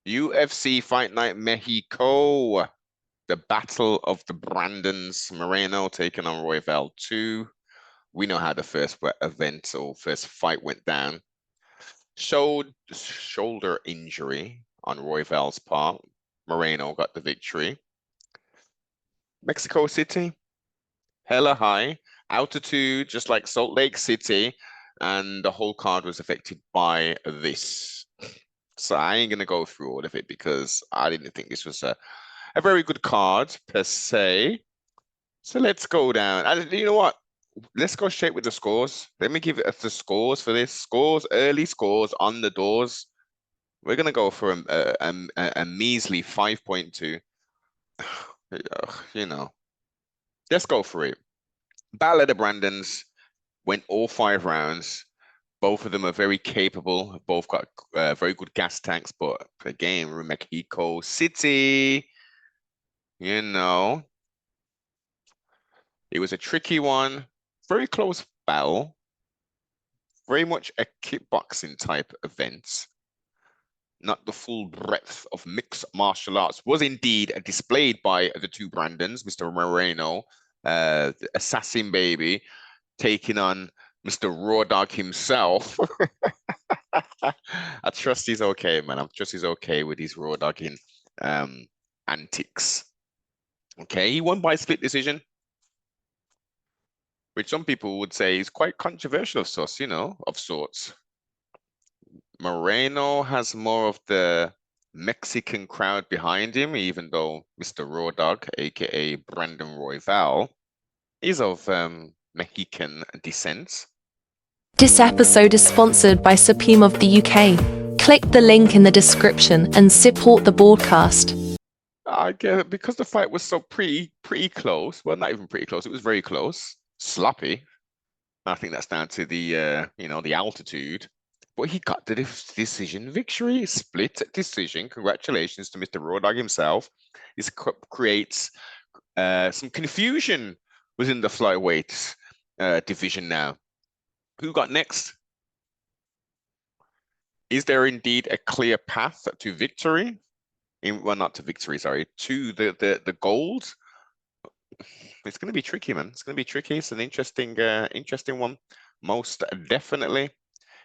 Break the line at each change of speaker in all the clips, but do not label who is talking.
UFC Fight Night Mexico. The Battle of the Brandons. Moreno taking on Royval 2. We know how the first event or first fight went down. Showed shoulder injury on Royval's part. Moreno got the victory. Mexico City, hella high. Altitude, just like Salt Lake City. And the whole card was affected by this. So I ain't gonna go through all of it because I didn't think this was a very good card per se. So let's go down. You know what? Let's go straight with the scores. Let me give it the scores for this. Scores, early scores on the doors. We're gonna go for a measly 5.2. You know, let's go for it. Battle of the Brandons went all 5 rounds. Both of them are very capable. Both got very good gas tanks, but again, Mexico City, you know, it was a tricky one. Very close battle. Very much a kickboxing type event. Not the full breadth of mixed martial arts was indeed displayed by the two Brandons, Mr. Moreno, the assassin baby, taking on Mr. Raw Dog himself. I trust he's okay, man. I trust he's okay with his raw dogging antics. Okay, he won by split decision, which some people would say is quite controversial of sorts, of sorts. Moreno has more of the Mexican crowd behind him, even though Mr. Raw Dog, aka Brandon Royval, is of Mexican descent.
This episode is sponsored by Supreme of the UK. Click the link in the description and support the broadcast.
I get because the fight was so pretty close. Well, not even pretty close. It was very close, sloppy. I think that's down to the the altitude. But he got the decision victory, split decision. Congratulations to Mr. Raw Dog himself. This creates some confusion within the flyweight division now. Who got next? Is there indeed a clear path to victory? Well, not to victory, sorry, to the gold. It's going to be tricky, man. It's going to be tricky. It's an interesting one, most definitely.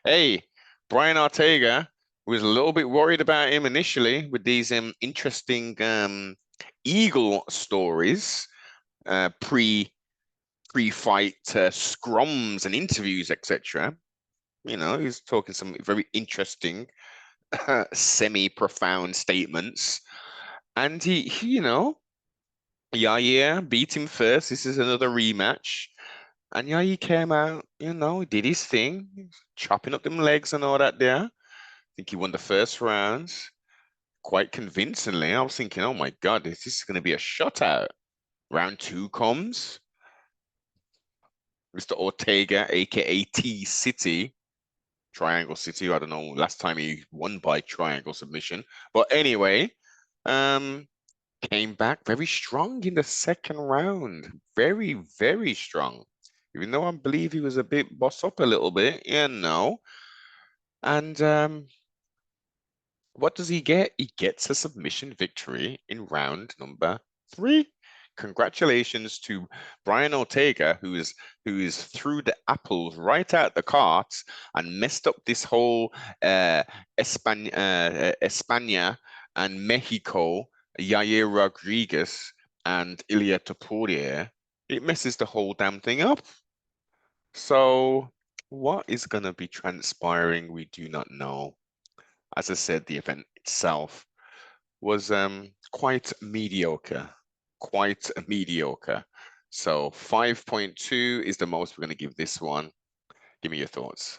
Hey, Brian Ortega was a little bit worried about him initially with these interesting Eagle stories, pre-fight scrums and interviews, etc. He's talking some very interesting, semi-profound statements, and he Yair beat him first. This is another rematch. And Yair came out, did his thing, chopping up them legs and all that there. I think he won the first round quite convincingly. I was thinking, oh my God, this is going to be a shutout. Round 2 comes. Mr. Ortega, aka T-City, Triangle City. I don't know, last time he won by triangle submission. But anyway, came back very strong in the second round. Very, very strong. Even though I believe he was a bit boss up a little bit, And what does he get? He gets a submission victory in round number 3. Congratulations to Brian Ortega, who is threw the apples right out the cart and messed up this whole España and Mexico, Yair Rodriguez and Ilia Topuria. It messes the whole damn thing up. So what is going to be transpiring? We do not know. As I said, the event itself was quite mediocre. So 5.2 is the most we're going to give this one. Give me your thoughts.